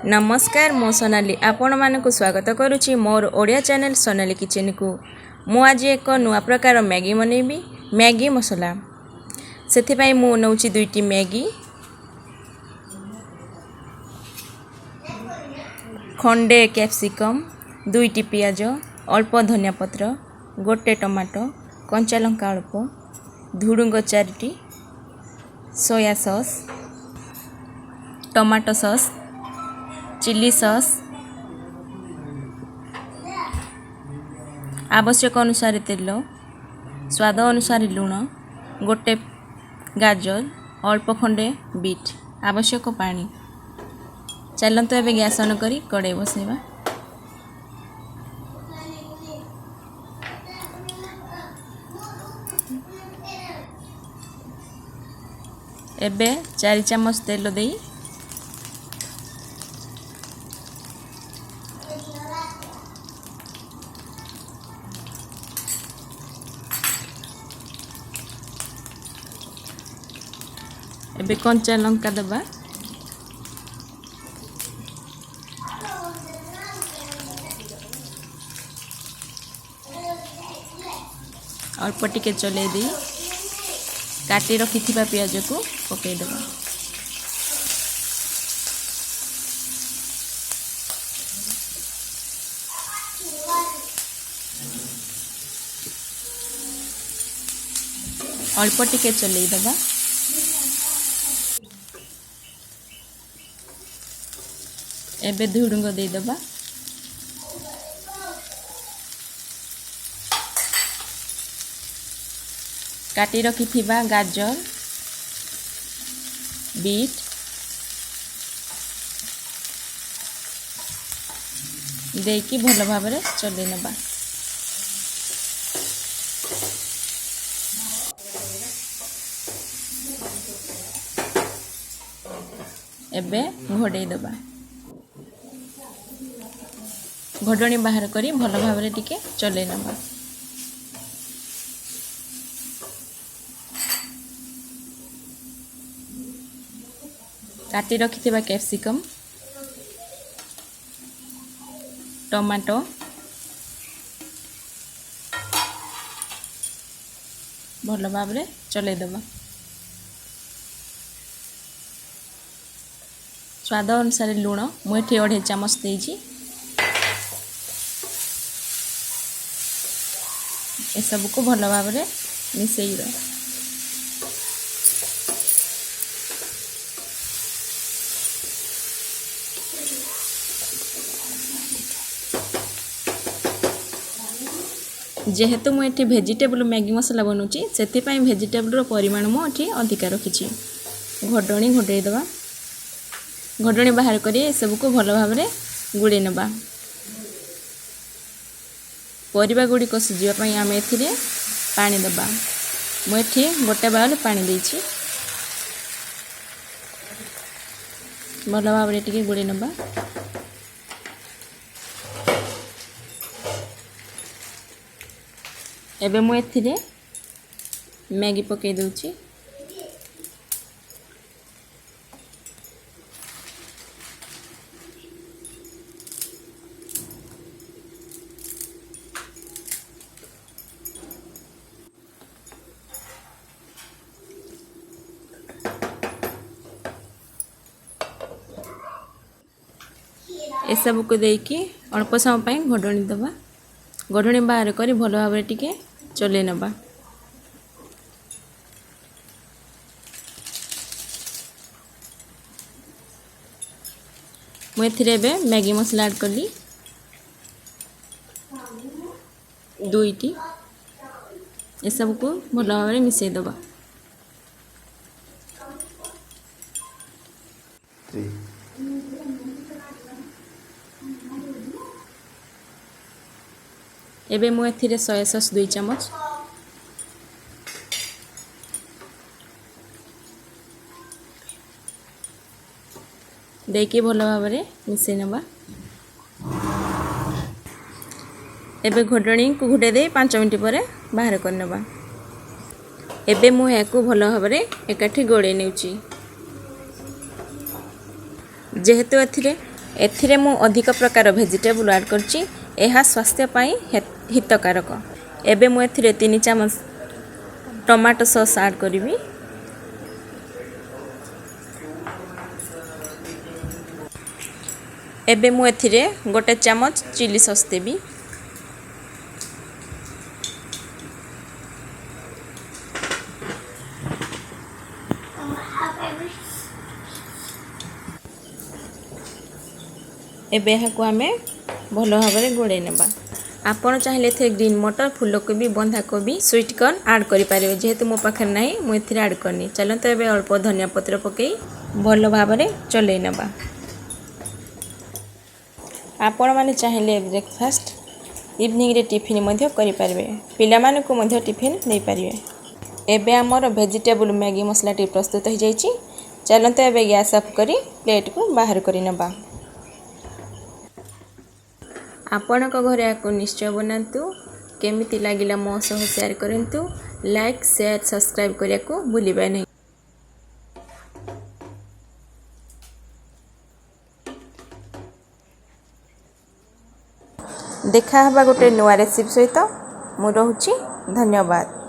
नमस्कार मो सोनाली आपण मानक स्वागत करुच्ची मोर ओडिया चैनल सोनाली किचन को। मु आज एक नुआ प्रकार मैगी बनैबी मैगी मसला। से मु नौची 2टी मैगी, खंडे कैप्सिकम, 2टी पियाज, अल्प धनिया पत्र, गोटे टमाटो, कंचा लंका अल्प, धुडुंग 4टी, soya sauce, tomato sauce, chilli sauce, आवश्यक अनुसार तेल, स्वाद अनुसार लुण, गोटे गाजर, अल्प खंडे बीट, आवश्यक पानी। चलते एवं गैस ऑन करी कड़े बसैबा। एबे 4 चम्मच तेल दे एबे कंचा लंका दबा, अल्प टिके चले दी काटी रखी पियाज को पकई दबा। अल्प टिके चले दबा। एबे धुडुंग दे दबा। काटी रखी गाजर, बीट, देकी भल भाव चले नबा। एबे घोड़े दबा। घोड़नी बाहर करी भल भाव टिके चले नबा। काटी रखी कैप्सिकम, टमाटो, भल भाव चले दबा। स्वाद अनुसार लुण मुझे 2.5 चम्मच देइछि। ए सब को भल भाव मिसई द। जेहेतु मुझे वेजिटेबल मैगी मसला बनूची से वेजिटेबल परिमाण मुझे अधिका रखी। घोड़नी घोड़े दबा। घोड़नी बाहर कर सब को भल भाव गुड़े नबा। परिबा गुड़िक सीझापी आम ए पानी दबा। मुझे गोटे बाउल पानी देछि। भल भाव टिके गुड़े नबा। एबे मु एथिरे मैगी पकई दूची। ए सब को देकी अल्प समय घोड़नी दबा। घोड़नी बाहर करी भल भाव टिके चले नबा। मुझे मैगी मसला ऐड कली 2टी। ये सब को भल भाव मिसई दबा। एबे मु एथिरे सोया सॉस 2 चम्मच, देकी भल भाव मिसई नबा। एबे घोड़नी को घोड़े दे 5 मिनट पर बाहर कर नबा। एबे मु याकू भल भाव एकाठी गोड़े नेउची। जेहेतु एथिरे एथिरे मु अधिक प्रकार वेजिटेबल ऐड करछि एहा स्वास्थ्य पई हितकारक। एबे मु एथिरे 3 चमच टमाटो सॉस ऐड करिवि। एबे मु एथिरे 1 चमच चिली सॉस देबी। एबे एहाको आमे भलो भाबरे गोड़े नेबा। आपण चाहिले थे ग्रीन मटर, फूलकोबी, बंधाकोबी, स्वीट कॉर्न ऐड करि पारिबे। जेहेतु मो पाखर नाही मु एथिरे ऐड करनी। चलंत एबे अल्प धनिया पत्र पकई भलो भाबरे चलै नेबा। आपण माने चाहिले ब्रेकफास्ट इवनिंग रे टिफिन मध्य करि पारिबे। पिला माने को मध्य टिफिन नै पारिबे। एबे हमर वेजिटेबल मैगी मसला टी प्रस्तुत हो जाइछि। चलंत एबे गैस ऑफ करी प्लेट को बाहर करि नेबा। आपणक घरे आको निश्चय बनातु। केमिति लागिला मो सह शेयर करंतु। लाइक शेयर सब्सक्राइब करिया को भूलिबा नहीं। देखा हबा गोटे नुआ रेसिपी सहित मु रहूची। धन्यवाद।